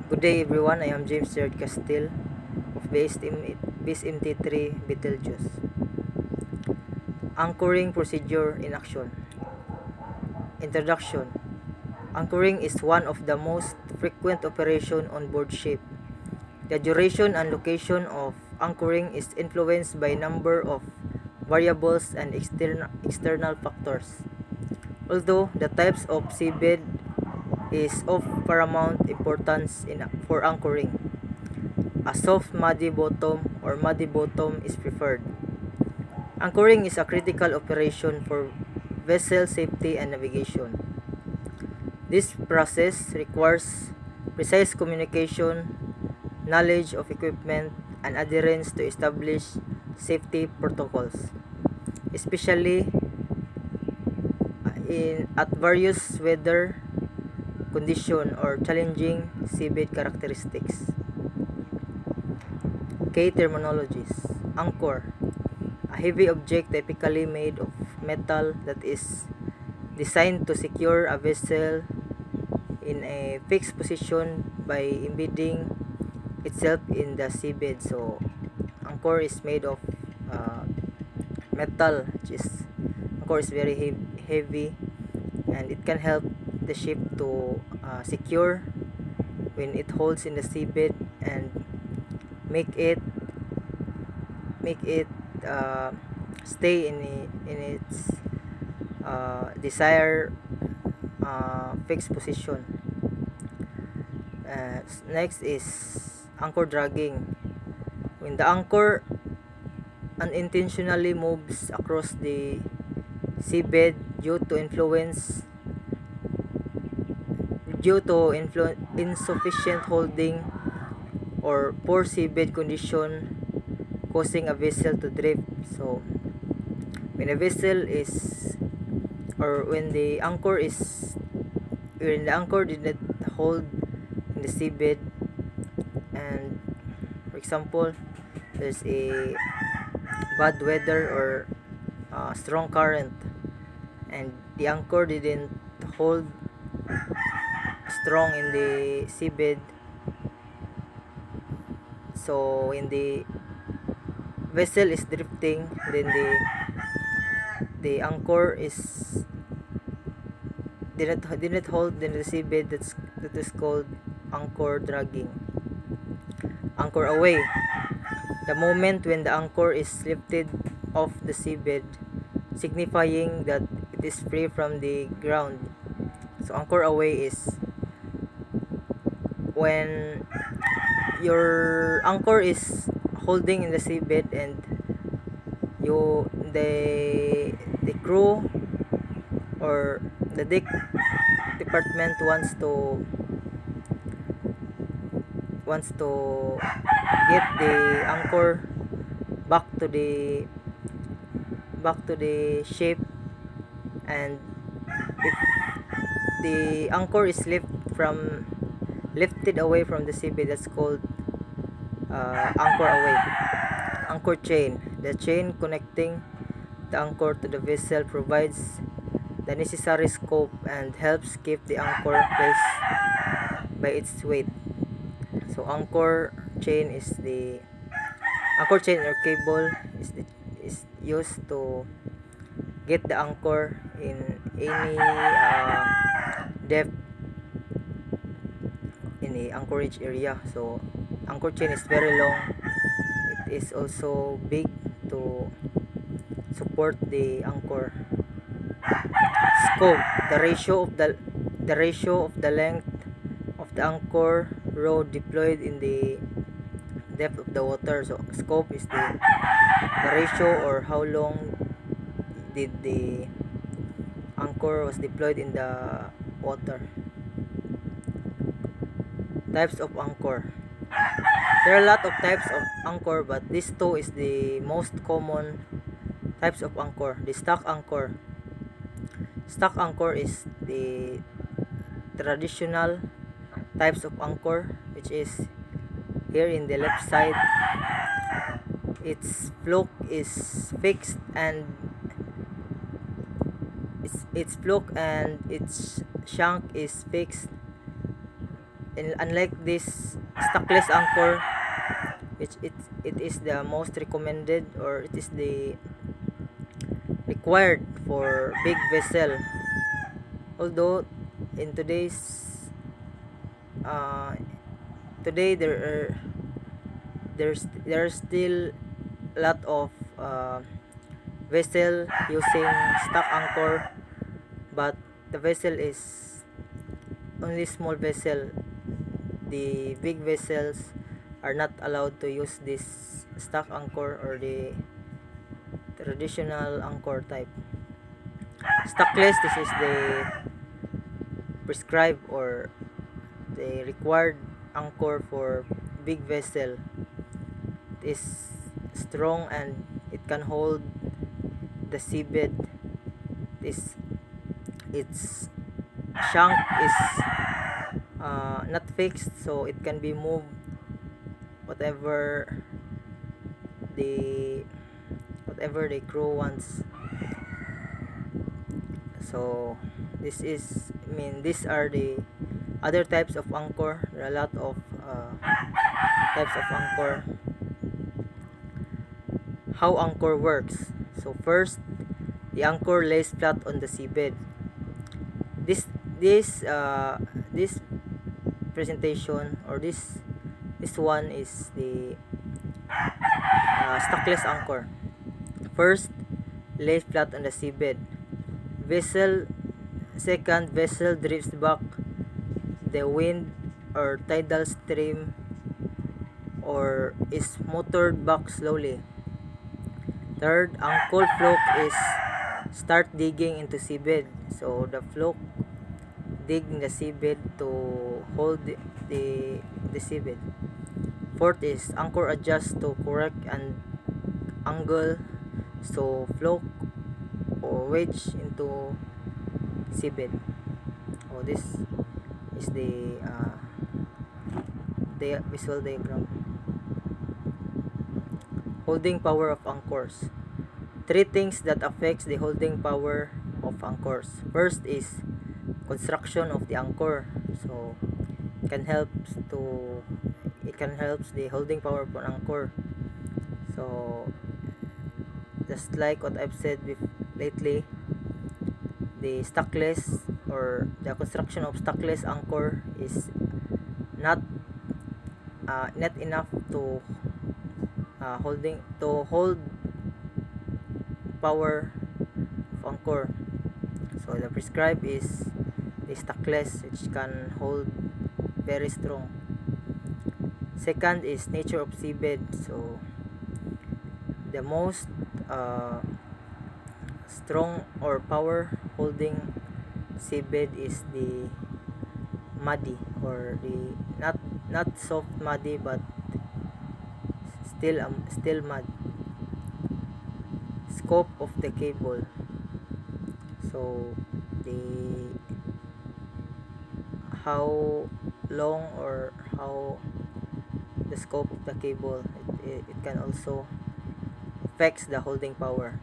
Good day everyone, I am James Jared Castil of BSMT3 Betelgeuse. Anchoring procedure in action. Introduction. Anchoring is one of the most frequent operations on board ship. The duration and location of anchoring is influenced by a number of variables and external factors. Although the types of seabed is of paramount importance for anchoring, a soft muddy bottom or muddy bottom is preferred. Anchoring is a critical operation for vessel safety and navigation. This process requires precise communication, knowledge of equipment, and adherence to established safety protocols, especially at various weather conditions or challenging seabed characteristics. Key terminologies. Anchor, a heavy object typically made of metal that is designed to secure a vessel in a fixed position by embedding itself in the seabed. So, anchor is made of metal, which is anchor is very heavy, and it can help the ship to secure when it holds in the seabed and make it uh, stay in its desired fixed position. Next is anchor dragging. When the anchor unintentionally moves across the seabed due to insufficient holding or poor seabed condition, causing a vessel to drift. So when a vessel is or when the anchor did not hold in the seabed, and for example there's a bad weather or strong current, and the anchor didn't hold strong in the seabed, so when the vessel is drifting, then the anchor didn't hold in the seabed. That is called anchor dragging. Anchor away, the moment when the anchor is lifted off the seabed, signifying that it is free from the ground. So anchor away is when your anchor is holding in the seabed and the crew or the deck department wants to get the anchor back to the ship, and if the anchor is lifted away from the seabed, that's called anchor away. Anchor chain, the chain connecting the anchor to the vessel, provides the necessary scope and helps keep the anchor placed by its weight. So anchor chain or cable is used to get the anchor in any depth in the anchorage area. So anchor chain is very long. It is also big to support the anchor. Scope, the ratio of the length of the anchor rod deployed in the depth of the water. So scope is the ratio or how long did the anchor was deployed in the water. Types of anchor. There are a lot of types of anchor, but these two is the most common types of anchor. The stock anchor. Stock anchor is the traditional types of anchor, which is here in the left side. Its fluke is fixed and its shank is fixed unlike this stockless anchor, which it is the most recommended, or it is the required for big vessel. Although in uh, today there's still a lot of vessel using stock anchor, but the vessel is only small vessel. The big vessels are not allowed to use this stock anchor or the traditional anchor type. Stockless, this is the prescribed or the required anchor for big vessel. It is strong and it can hold the seabed. Its shank is not fixed, so it can be moved whatever the crew wants. So these are the other types of anchor. There are a lot of types of anchor. How anchor works. So first, the anchor lays flat on the seabed. This presentation, or this one is the stockless anchor. First, lays flat on the seabed. Second, vessel drifts back the wind or tidal stream, or is motored back slowly. Third, ang cold float is start digging into seabed. So the float dig in the seabed to hold the seabed. Fourth is anchor adjust to correct an angle, so float or wedge into seabed. Oh, this is the visual diagram. Holding power of anchors. Three things that affects the holding power of anchors. First is construction of the anchor. So it can help the holding power of an anchor. So just like what I've said lately, the stockless or the construction of stockless anchor is not enough to hold power of anchor. So the prescribed is the stockless, which can hold very strong. Second is nature of seabed. So the most strong or power holding seabed is the muddy, or the not soft muddy, but still mud. Scope of the cable. So the how long or how the scope of the cable, it can also affects the holding power.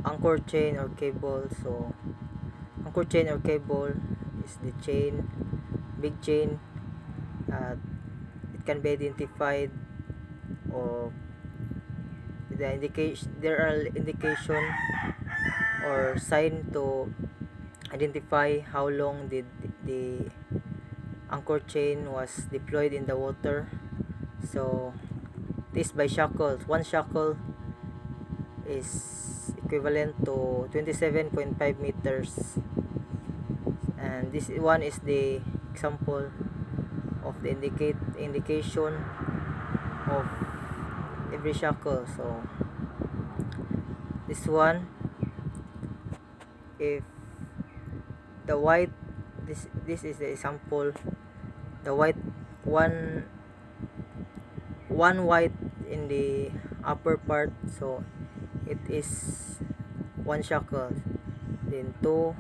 Anchor chain or cable. So anchor chain or cable is the big chain. It can be identified, or there are indication or sign to identify how long did the anchor chain was deployed in the water. So this by shackles. One shackle is equivalent to 27.5 meters, and this one is the example of the indication of every shackle. So this one, if the white, this is the example, the white one white in the upper part, so it is one shackle. Then two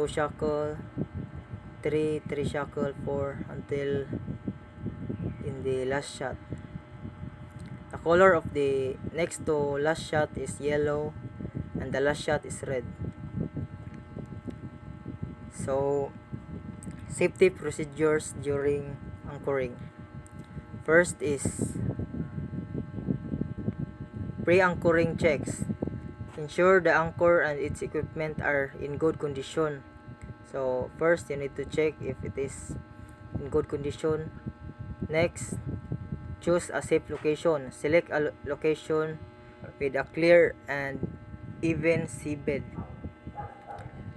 shackle, three shackle, four, until in the last shot. The color of the next to last shot is yellow, and the last shot is red. So Safety procedures during anchoring. First is pre-anchoring checks. Ensure the anchor and its equipment are in good condition. So first you need to check if it is in good condition. Next, choose a safe location. Select a location with a clear and even seabed.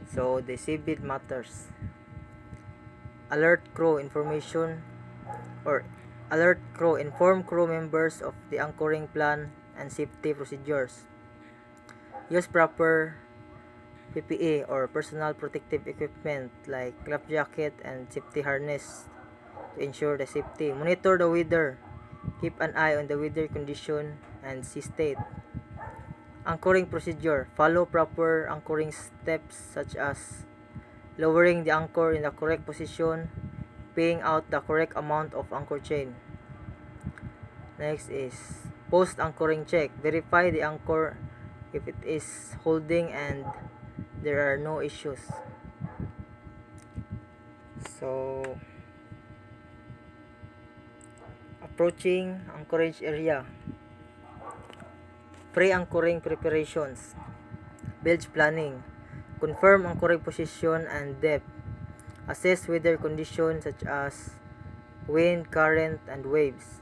So the seabed matters. Alert crew information or alert crew. Inform crew members of the anchoring plan and safety procedures. Use proper PPE or personal protective equipment like life jacket and safety harness to ensure the safety. Monitor the weather. Keep an eye on the weather condition and sea state. Anchoring procedure. Follow proper anchoring steps such as lowering the anchor in the correct position, paying out the correct amount of anchor chain. Next is post anchoring check. Verify the anchor if it is holding and there are no issues. So approaching anchorage area. Pre-anchoring preparations. Bilge planning. Confirm anchoring position and depth. Assess weather conditions such as wind, current, and waves.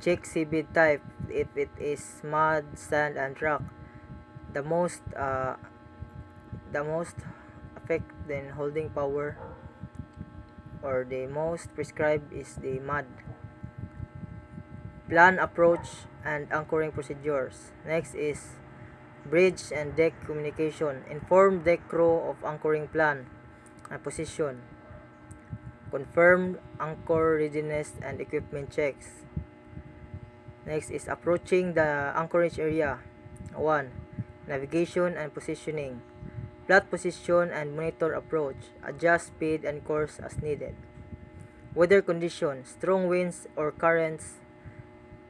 Check seabed type if it is mud, sand, and rock. The most effect than holding power or the most prescribed is the mud. Plan approach and anchoring procedures. Next is bridge and deck communication. Inform deck crew of anchoring plan and position. Confirm anchor readiness and equipment checks. Next is approaching the anchorage area. 1. Navigation and positioning. Plot position and monitor approach. Adjust speed and course as needed. Weather conditions. Strong winds or currents.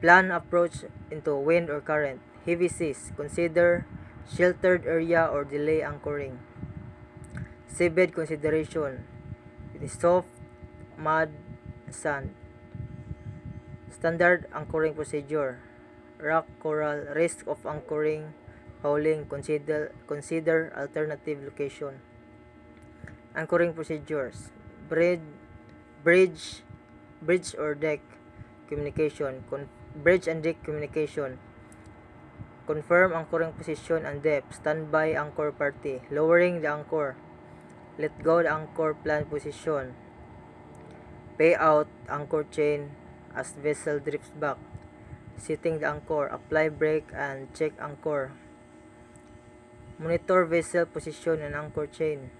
Plan approach into wind or current. Heavy seas. Consider sheltered area or delay anchoring. Seabed consideration. It is soft, mud, sand. Standard anchoring procedure. Rock, coral, risk of anchoring, fouling, consider alternative location. Anchoring procedures. Bridge or deck communication. Bridge and deck communication. Confirm anchoring position and depth. Standby anchor party. Lowering the anchor. Let go the anchor plan position. Pay out anchor chain as vessel drifts back. Setting the anchor. Apply brake and check anchor. Monitor vessel position and anchor chain.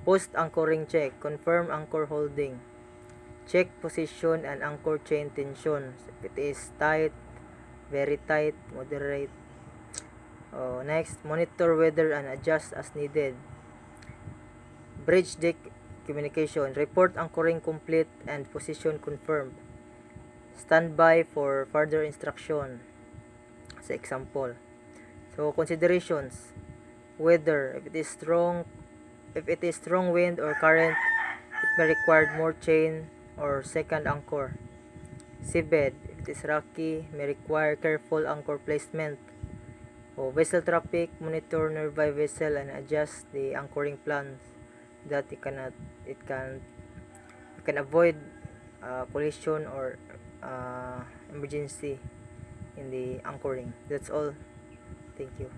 Post anchoring check. Confirm anchor holding. Check position and anchor chain tension. If it is tight, very tight, moderate. Next, monitor weather and adjust as needed. Bridge deck communication. Report anchoring complete and position confirmed. Standby for further instruction. As example. So considerations. Weather. If it is strong wind or current, it may require more chain or second anchor. Seabed. If it is rocky, may require careful anchor placement. Vessel traffic, monitor nearby vessel and adjust the anchoring plans that you can avoid collision or emergency in the anchoring. That's all. Thank you.